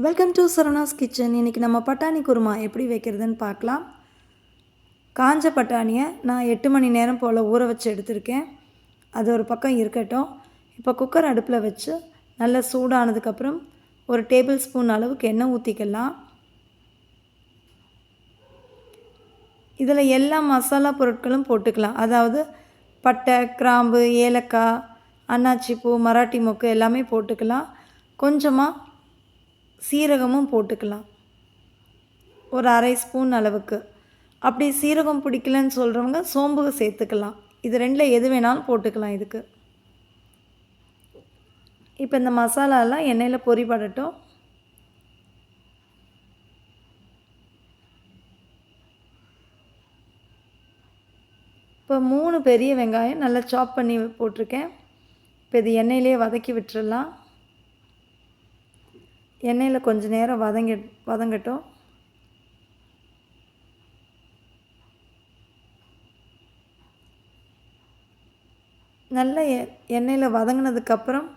Welcome to Saravanas kitchen. இன்றைக்கி நம்ம பட்டாணி குருமா எப்படி வைக்கிறதுன்னு பார்க்கலாம். காஞ்ச பட்டாணியை நான் 8 மணி நேரம் போல் ஊற வச்சு எடுத்திருக்கேன். அது ஒரு பக்கம் இருக்கட்டும். இப்போ குக்கர் அடுப்பில் வச்சு நல்லா சூடானதுக்கப்புறம் ஒரு டேபிள் ஸ்பூன் அளவுக்கு எண்ணெய் ஊற்றிக்கலாம். இதில் எல்லா மசாலா பொருட்களும் போட்டுக்கலாம். அதாவது பட்டை, கிராம்பு, ஏலக்காய், அன்னாச்சிப்பூ, மராட்டி மொக்கு எல்லாமே போட்டுக்கலாம். கொஞ்சமாக சீரகமும் போட்டுக்கலாம், ஒரு அரை ஸ்பூன் அளவுக்கு. அப்படி சீரகம் பிடிக்கலன்னு சொல்கிறவங்க சோம்பு சேர்த்துக்கலாம். இது ரெண்டில் எது வேணாலும் போட்டுக்கலாம் இதுக்கு. இப்போ இந்த மசாலாலாம் எண்ணெயில் பொரிபடட்டும். இப்போ 3 பெரிய வெங்காயம் நல்லா சாப் பண்ணி போட்டிருக்கேன். இப்போ இது எண்ணெயிலே வதக்கி விட்டுறலாம். எண்ணெயில் கொஞ்சம் நேரம் வதங்கட்டும். நல்ல எண்ணெயில் வதங்கினதுக்கப்புறம்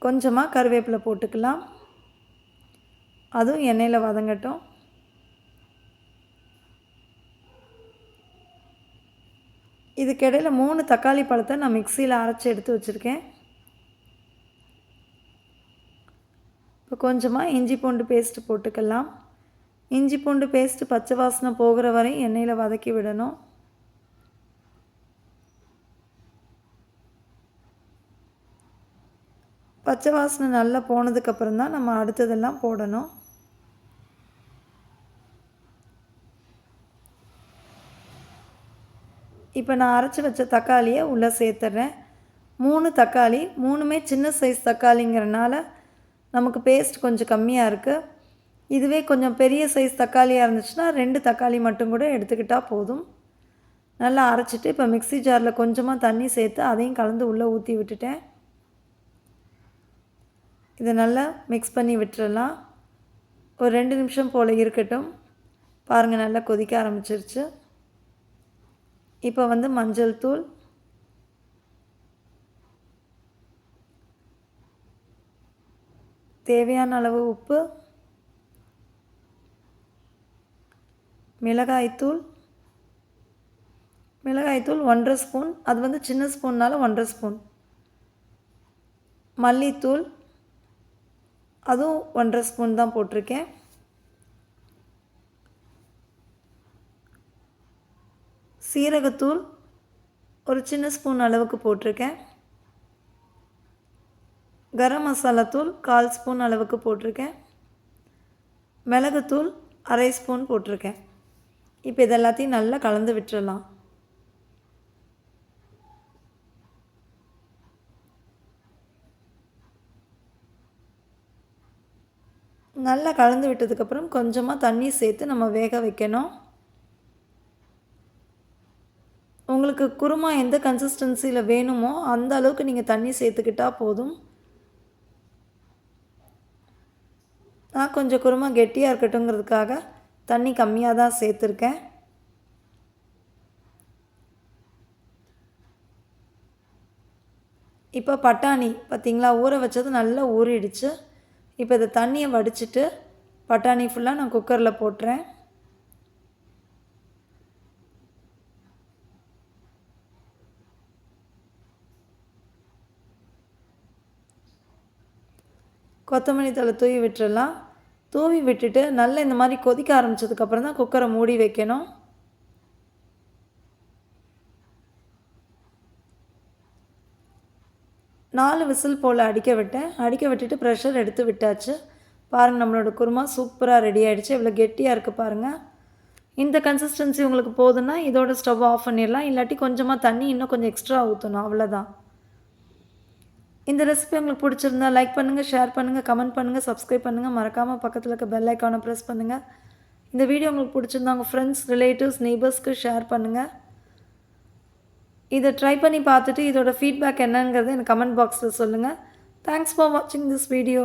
கொஞ்சமாக கருவேப்பிலை போட்டுக்கலாம். அதுவும் எண்ணெயில் வதங்கட்டும். இதுக்கிடையில் 3 தக்காளி பழத்தை நான் மிக்சியில் அரைச்சி எடுத்து வச்சுருக்கேன். இப்போ கொஞ்சமாக இஞ்சி பூண்டு பேஸ்ட்டு போட்டுக்கலாம். இஞ்சி பூண்டு பேஸ்ட்டு பச்சை வாசனை போகிற வரை எண்ணெயில் வதக்கி விடணும். பச்சை வாசனை நல்லா போனதுக்கப்புறம் தான் நம்ம அடுத்ததெல்லாம் போடணும். இப்போ நான் அரைச்சி வச்ச தக்காளியை உள்ளே சேர்த்துட்றேன். 3 தக்காளி, 3மே சின்ன சைஸ் தக்காளிங்கிறனால நமக்கு பேஸ்ட் கொஞ்சம் கம்மியாக இருக்குது. இதுவே கொஞ்சம் பெரிய சைஸ் தக்காளியாக இருந்துச்சுன்னா 2 தக்காளி மட்டும் கூட எடுத்துக்கிட்டால் போதும். நல்லா அரைச்சிட்டு இப்போ மிக்ஸி ஜாரில் கொஞ்சமாக தண்ணி சேர்த்து அதையும் கலந்து உள்ளே ஊற்றி விட்டுட்டேன். இதை நல்லா மிக்ஸ் பண்ணி விட்டுறலாம். ஒரு 2 நிமிஷம் போல் இருக்கட்டும். பாருங்கள், நல்லா கொதிக்க ஆரம்பிச்சிருச்சு. இப்போ மஞ்சள் தூள், தேவையான அளவு உப்பு, மிளகாய்த்தூள் 1.5 ஸ்பூன், அது சின்ன ஸ்பூன்னால் 1.5 ஸ்பூன். மல்லித்தூள் அதுவும் 1.5 ஸ்பூன் தான் போட்டிருக்கேன். சீரகத்தூள் ஒரு சின்ன ஸ்பூன் அளவுக்கு போட்டிருக்கேன். கரம் மசாலா தூள் 1/4 ஸ்பூன் அளவுக்கு போட்டிருக்கேன். மிளகுத்தூள் அரை ஸ்பூன் போட்டிருக்கேன். இப்போ இதெல்லாத்தையும் நல்லா கலந்து விட்டுறலாம். நல்லா கலந்து விட்டதுக்கப்புறம் கொஞ்சமாக தண்ணி சேர்த்து நம்ம வேக வைக்கணும். உங்களுக்கு குருமா எந்த கன்சிஸ்டன்சியில் வேணுமோ அந்த அளவுக்கு நீங்கள் தண்ணி சேர்த்துக்கிட்டால் போதும். நான் கொஞ்சம் குருமா கெட்டியாக இருக்கட்டுங்கிறதுக்காக தண்ணி கம்மியாக தான் சேர்த்துருக்கேன். இப்போ பட்டாணி பார்த்திங்களா, ஊற வச்சது நல்லா ஊறிடுச்சு. இப்போ இதை தண்ணியை வடிச்சிட்டு பட்டாணி ஃபுல்லாக நான் குக்கரில் போட்டுறேன். கொத்தமல்லி தழை தூவி விட்டுறலாம். தூவி விட்டுட்டு நல்லா இந்த மாதிரி கொதிக்க ஆரம்பித்ததுக்கப்புறம் தான் குக்கரை மூடி வைக்கணும். நாலு விசில் போல் அடிக்க விட்டுட்டு ப்ரெஷர் எடுத்து விட்டாச்சு. பாருங்கள், நம்மளோட குருமா சூப்பராக ரெடி ஆகிடுச்சு. இவ்வளோ கெட்டியாக இருக்குது பாருங்கள். இந்த கன்சிஸ்டன்சி உங்களுக்கு போதுன்னா இதோட ஸ்டவ் ஆஃப் பண்ணிடலாம். இல்லாட்டி கொஞ்சமாக தண்ணி இன்னும் கொஞ்சம் எக்ஸ்ட்ரா ஊற்றணும், அவ்வளோதான். இந்த ரெசிபி உங்களுக்கு பிடிச்சிருந்தா லைக் பண்ணுங்கள், ஷேர் பண்ணுங்கள், கமெண்ட் பண்ணுங்கள், சப்ஸ்கிரைப் பண்ணுங்கள். மறக்காமல் பக்கத்தில் இருக்க பெல் ஐக்கானை ப்ரெஸ் பண்ணுங்கள். இந்த வீடியோ உங்களுக்கு பிடிச்சிருந்தா உங்கள் ஃப்ரெண்ட்ஸ், ரிலேட்டிவ்ஸ், நெய்பர்ஸ்க்கு ஷேர் பண்ணுங்கள். இதை ட்ரை பண்ணி பார்த்துட்டு இதோட ஃபீட்பேக் என்னங்கிறது எனக்கு கமெண்ட் பாக்ஸில் சொல்லுங்கள். தேங்க்ஸ் ஃபார் வாட்சிங் திஸ் வீடியோ.